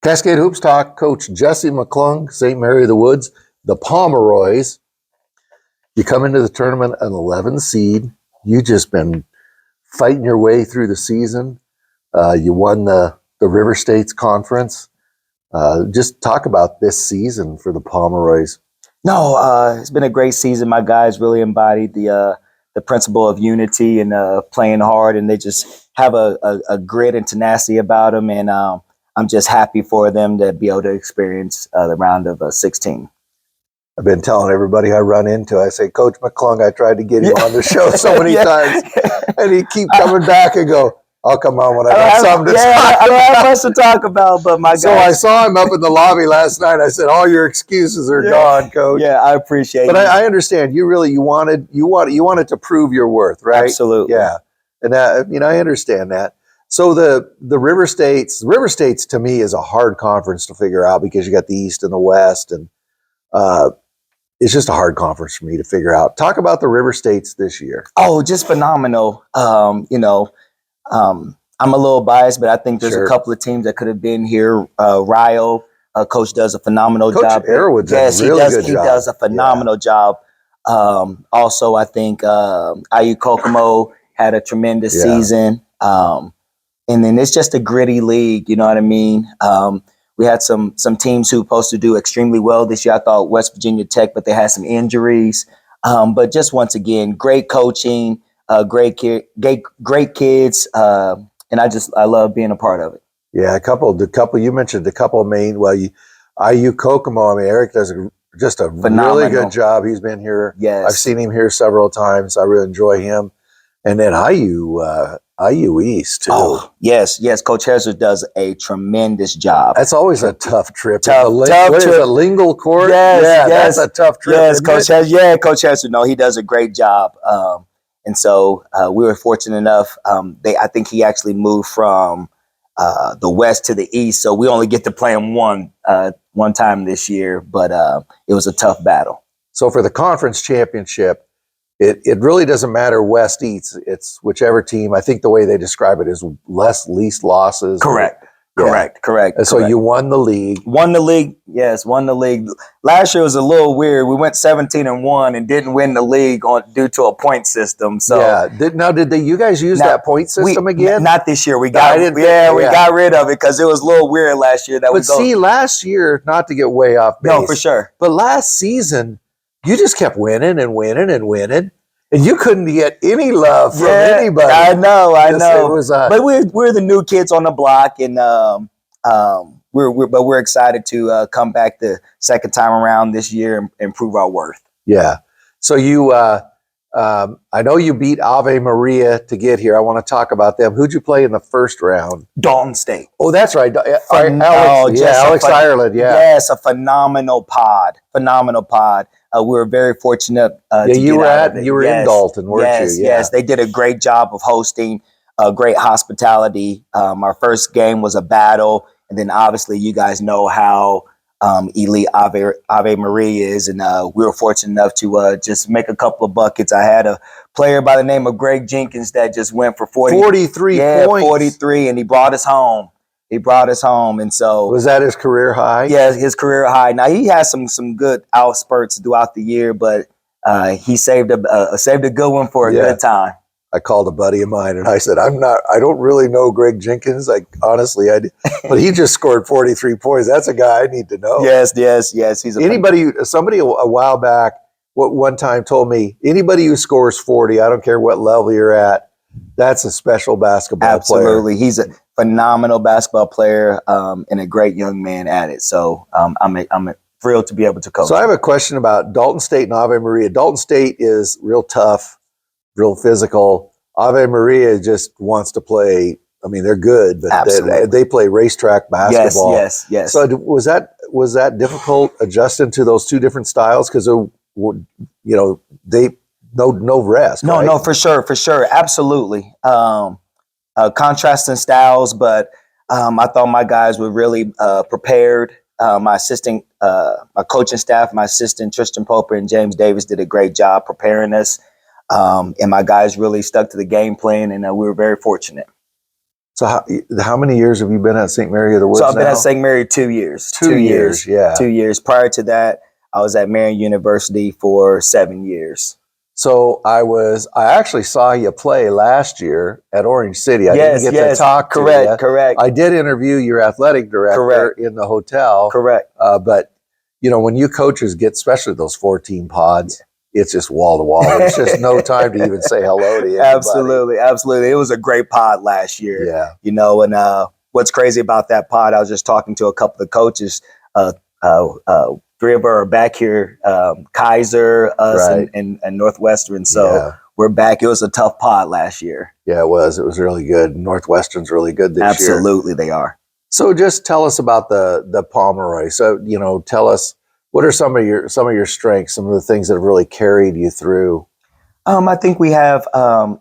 Cascade Hoops Talk, Coach Jesse McClung, St. Mary of the Woods, the Pomeroys. You come into the tournament an 11 seed. You just been fighting your way through the season. You won the River States Conference. Just talk about this season for the Pomeroys. No, it's been a great season. My guys really embodied the principle of unity and playing hard, and they just have a grit and tenacity about them. And I'm just happy for them to be able to experience the round of 16. I've been telling everybody I run into, I say, Coach McClung, I tried to get him on the show so many times, and he keep coming back and go, I'll come on when I got something to talk about. I don't have much to talk about, but my guys. So I saw him up in the lobby last night. I said, all your excuses are gone, Coach. Yeah, I appreciate it. But I understand. You wanted to prove your worth, right? Absolutely. Yeah. And I understand that. So the River States to me is a hard conference to figure out because you got the East and the West, and it's just a hard conference for me to figure out. Talk about the River States this year. Oh, just phenomenal. I'm a little biased, but I think there's a couple of teams that could have been here. Rio, Coach does a phenomenal job. Coach Arrowwood does a really good job. He does a phenomenal job. Also, I think IU Kokomo had a tremendous season. And then it's just a gritty league, you know what I mean? We had some teams who were supposed to do extremely well this year. I thought West Virginia Tech, but they had some injuries. But just once again, great coaching, great kids, and I love being a part of it. Yeah, you mentioned a couple of main. Well, IU Kokomo. I mean, Eric does just a really good job. He's been here. Yes, I've seen him here several times. I really enjoy him. And then IU East too. Oh, yes. Coach Hezzer does a tremendous job. That's always a tough trip. Tough trip. Is it Lingle Court? Yes, that's a tough trip. Yes, Coach Hezzer. Coach Hezzer. No, he does a great job. And so we were fortunate enough. I think he actually moved from the West to the East, so we only get to play him one time this year. But it was a tough battle. So for the conference championship, it really doesn't matter West East. It's whichever team. I think the way they describe it is least losses. Correct. And so you won the league. Yes, won the league. Last year was a little weird. We went 17-1 and didn't win the league due to a point system. So did you guys use that point system again? Not this year. We got rid of it because it was a little weird last year. Last year, not to get way off base. No, for sure. But last season, you just kept winning and winning and winning. And you couldn't get any love from anybody. I know. It was, but we're the new kids on the block, and we're excited to come back the second time around this year and prove our worth. Yeah. So you, I know you beat Ave Maria to get here. I want to talk about them. Who'd you play in the first round? Dalton State. Oh, that's right. Alex Ireland. Yeah. Yes, a phenomenal pod. We were very fortunate. You were in Dalton, weren't you? Yes. They did a great job of hosting, great hospitality. Our first game was a battle, and then obviously you guys know how elite Ave Maria is, and we were fortunate enough to just make a couple of buckets. I had a player by the name of Greg Jenkins that just went for 43 points. 43, and he brought us home. And so was that his career high? Yeah, his career high. Now he has some good outspurts throughout the year, but he saved a good one for a good time. I called a buddy of mine and I said, I don't really know Greg Jenkins. Honestly, but he just scored 43 points. That's a guy I need to know. Yes. He's somebody a while back, one time told me, anybody who scores 40, I don't care what level you're at, that's a special basketball player. Absolutely. He's a phenomenal basketball player and a great young man at it. So I'm thrilled to be able to coach. So I have a question about Dalton State and Ave Maria. Dalton State is real tough, real physical. Ave Maria just wants to play. I mean, they're good, but they play racetrack basketball. Yes. So was that difficult adjusting to those two different styles? Because no rest. Right? No, for sure, absolutely. Contrasting styles, but I thought my guys were really prepared. My coaching staff, my assistant Tristan Poper and James Davis did a great job preparing us, and my guys really stuck to the game plan, and we were very fortunate. So how many years have you been at St. Mary of the Woods So I've been now? at St. Mary 2 years. 2 years, yeah. 2 years. Prior to that, I was at Marian University for 7 years. So I actually saw you play last year at Orange City. I didn't get to talk to you. Correct. I did interview your athletic director in the hotel. Correct. But you know, when you coaches get, especially those 14 pods, it's just wall to wall. There's just no time to even say hello to anybody. Absolutely. It was a great pod last year. Yeah. You know, and what's crazy about that pod, I was just talking to a couple of coaches. 3 of our are back here, Kaiser, us, Right. and Northwestern. So we're back. It was a tough pod last year. Yeah, it was. It was really good. Northwestern's really good this year. Absolutely, they are. So just tell us about the Pomeroy. So, you know, tell us, what are some of your strengths, some of the things that have really carried you through? I think we have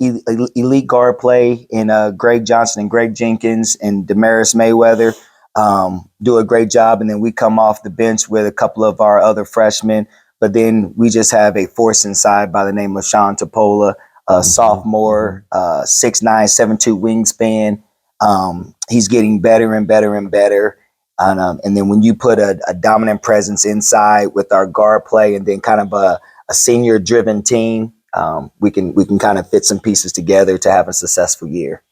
elite guard play in Greg Johnson and Greg Jenkins and Damaris Mayweather. Do a great job, and then we come off the bench with a couple of our other freshmen. But then we just have a force inside by the name of Sean Topola, a sophomore, 6'9", 7'2" wingspan. He's getting better and better and better. And then when you put a dominant presence inside with our guard play, and then kind of a senior driven team, we can kind of fit some pieces together to have a successful year.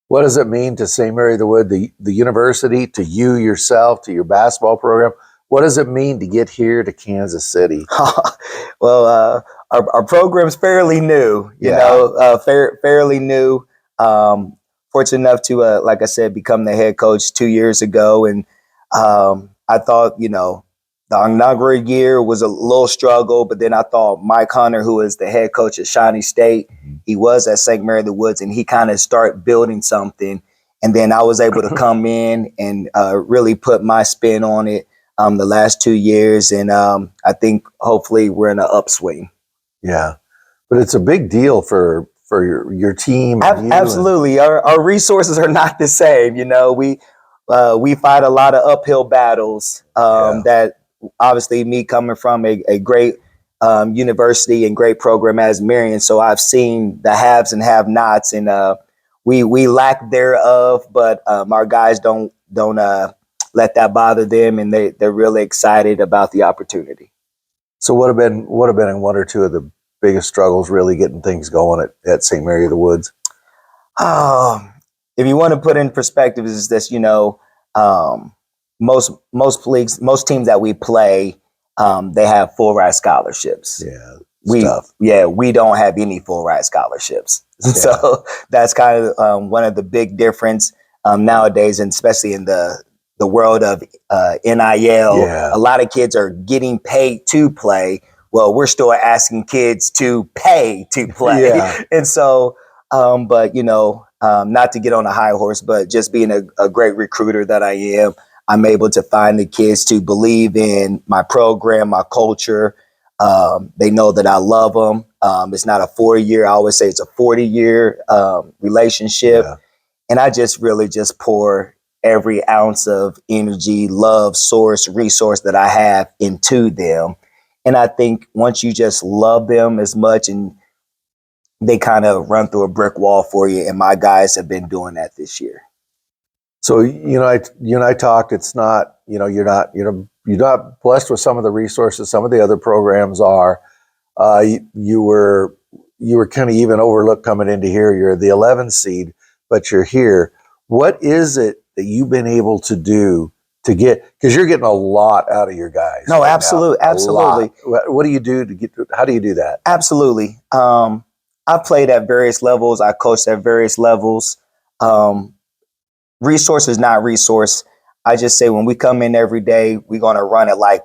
What does it mean to St. Mary of the Wood, the university, to you yourself, to your basketball program? What does it mean to get here to Kansas City? Well, our program's fairly new, you know, fairly new. Fortunate enough to, like I said, become the head coach 2 years ago. And I thought, you know, the inaugural year was a little struggle, but then I thought Mike Hunter, who is the head coach at Shawnee State, he was at St. Mary of the Woods, and he kind of started building something. And then I was able to come in and really put my spin on it the last 2 years. And I think hopefully we're in an upswing. Yeah, but it's a big deal for your team. Absolutely. Our resources are not the same. You know, we fight a lot of uphill battles that obviously me coming from a great university and great program as Marian. So I've seen the haves and have nots, and we lack thereof, but our guys don't let that bother them, and they're really excited about the opportunity. So what have been one or two of the biggest struggles really getting things going at St. Mary of the Woods? If you want to put in perspective, is this, you know, most leagues, most teams that we play, they have full ride scholarships. We don't have any full ride scholarships. Yeah. So that's kind of one of the big difference nowadays, and especially in the world of NIL. Yeah. A lot of kids are getting paid to play. Well, we're still asking kids to pay to play. Yeah. And so, but, you know, not to get on a high horse, but just being a great recruiter that I am, I'm able to find the kids to believe in my program, my culture. They know that I love them. It's not a 4-year. I always say it's a 40-year relationship. Yeah. And I just really just pour every ounce of energy, love, resource that I have into them. And I think once you just love them as much, and they kind of run through a brick wall for you. And my guys have been doing that this year. So, you and I talked, it's not, you know, you're not blessed with some of the resources some of the other programs are. You were kind of even overlooked coming into here. You're the 11th seed, but you're here. What is it that you've been able to do to get, because you're getting a lot out of your guys? No, right, absolutely. What do you do how do you do that? Absolutely. I played at various levels. I coached at various levels. Resource is not resource. I just say when we come in every day, we're going to run it like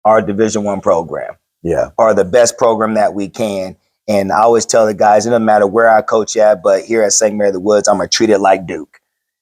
our Division I program. Yeah. Or the best program that we can. And I always tell the guys, it doesn't matter where I coach at, but here at St. Mary of the Woods, I'm going to treat it like Duke.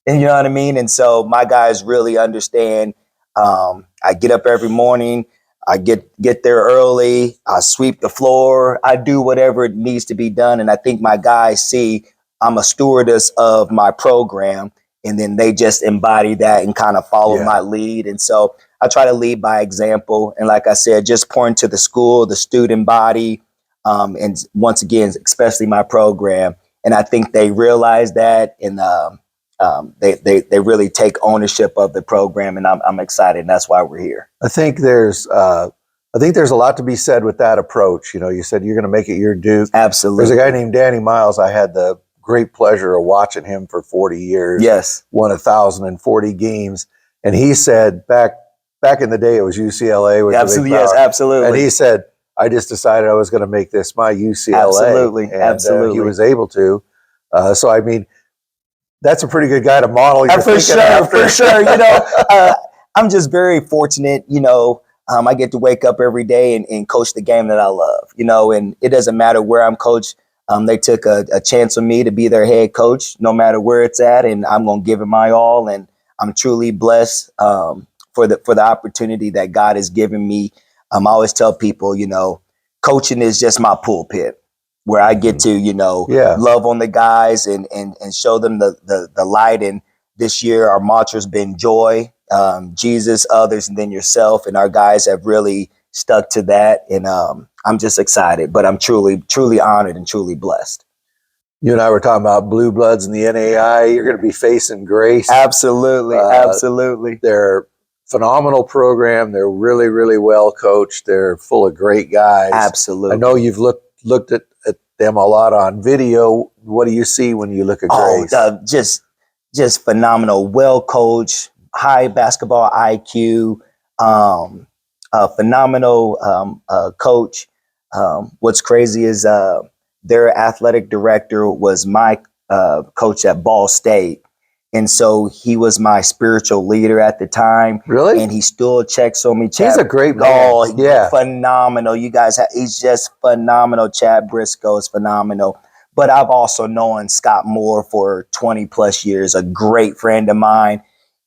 And you know what I mean? And so my guys really understand. I get up every morning. I get there early. I sweep the floor. I do whatever it needs to be done. And I think my guys see I'm a stewardess of my program. And then they just embody that and kind of follow my lead. And so I try to lead by example. And like I said, just pour into the school, the student body, and once again, especially my program. And I think they realize that. And they really take ownership of the program, and I'm excited, and that's why we're here. I think there's a lot to be said with that approach. You know, you said you're going to make it your Duke. Absolutely. There's a guy named Danny Miles. I had the great pleasure of watching him for 40 years. Yes. Won 1,040 games. And he said back in the day, it was UCLA. Was absolutely. Yes, absolutely. And he said, I just decided I was going to make this my UCLA. Absolutely. And, absolutely. He was able to. So, I mean, that's a pretty good guy to model your for sure, after. For sure. You know, I'm just very fortunate, you know, I get to wake up every day and coach the game that I love, you know, and it doesn't matter where I'm coached. They took a chance on me to be their head coach, no matter where it's at, and I'm going to give it my all. And I'm truly blessed for the opportunity that God has given me. I always tell people, you know, coaching is just my pulpit, where I get to, you know, love on the guys and show them the light. And this year, our mantra's been joy, Jesus, others, and then yourself. And our guys have really stuck to that. And I'm just excited, but I'm truly, truly honored and truly blessed. You and I were talking about blue bloods in the NAIA. You're going to be facing Grace. Absolutely. Absolutely. They're phenomenal program. They're really, really well coached. They're full of great guys. Absolutely. I know you've looked at them a lot on video. What do you see when you look at Grace? Just phenomenal. Well coached, high basketball IQ, phenomenal coach. What's crazy is their athletic director was my coach at Ball State. And so he was my spiritual leader at the time. Really? And he still checks on me. He's a great man. Oh, phenomenal. You guys, he's just phenomenal. Chad Briscoe is phenomenal. But I've also known Scott Moore for 20 plus years, a great friend of mine.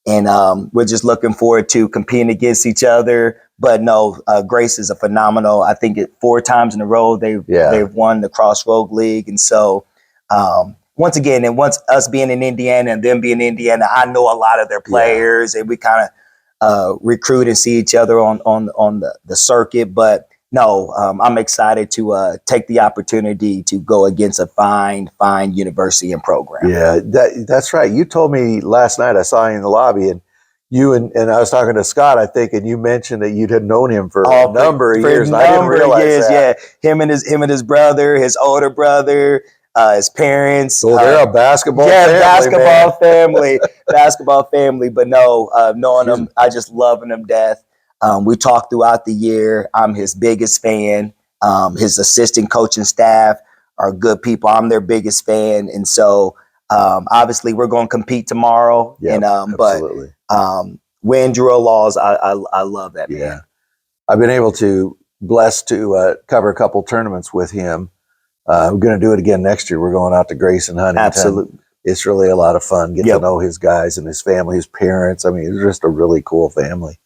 And we're just looking forward to competing against each other. But no, Grace is a phenomenal. I think 4 times in a row they've won the Crossroad League. And so once again, and once us being in Indiana and them being in Indiana, I know a lot of their players, and we kind of recruit and see each other on the circuit. But no, I'm excited to take the opportunity to go against a fine university and program. Yeah, that's right. You told me last night, I saw you in the lobby, and you and I was talking to Scott, I think, and you mentioned that you had known him for a number of years. And I didn't realize that. Yeah, him and his brother, his older brother, his parents. So they're a basketball family. Basketball family. But no, knowing him, I just loving him to death. We talked throughout the year. I'm his biggest fan. His assistant coaching staff are good people. I'm their biggest fan. And so obviously we're going to compete tomorrow. Yep, absolutely. But win, draw, laws, I love that, man. Yeah. I've been blessed to cover a couple tournaments with him. We're going to do it again next year. We're going out to Grace and Huntington. Absolutely. It's really a lot of fun. Get to know his guys and his family, his parents. I mean, it's just a really cool family.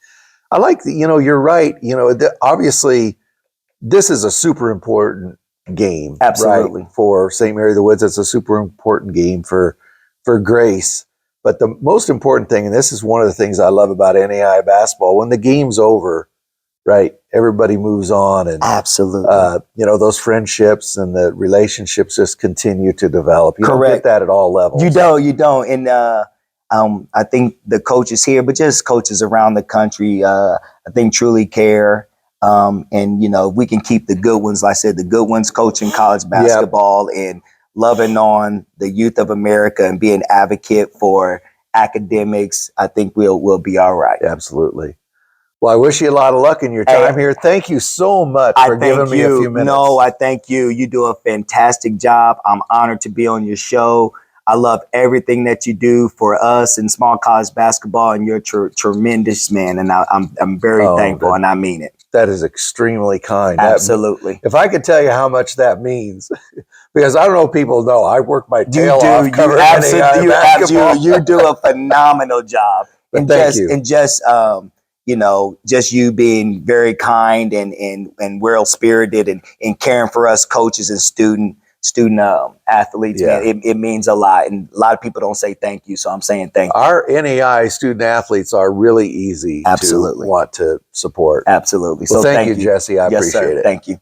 I like, you're right. Obviously, this is a super important game. Absolutely. Right? For St. Mary of the Woods, it's a super important game for Grace. But the most important thing, and this is one of the things I love about NAIA basketball, when the game's over, right, everybody moves on. And absolutely. Those friendships and the relationships just continue to develop. You Correct. Don't get that at all levels. You don't. And I think the coaches here, but just coaches around the country, I think truly care. And, we can keep the good ones, like I said, the good ones coaching college basketball and loving on the youth of America and being advocate for academics. I think we'll be all right. Absolutely. Well, I wish you a lot of luck in your time here. Thank you so much for giving me a few minutes. No, I thank you. You do a fantastic job. I'm honored to be on your show. I love everything that you do for us in small college basketball, and you're tremendous, man. And I'm very thankful, and I mean it. That is extremely kind. Absolutely. If I could tell you how much that means, because I don't know if people know, I work my tail off covering NAIA basketball. You do a phenomenal job. Thank you. And just just you being very kind and well-spirited and caring for us coaches and student athletes, man, it means a lot. And a lot of people don't say thank you, so I'm saying thank you. Our NAIA student athletes are really easy to want to support. Absolutely. Well, thank you, Jesse. I appreciate it. Thank you.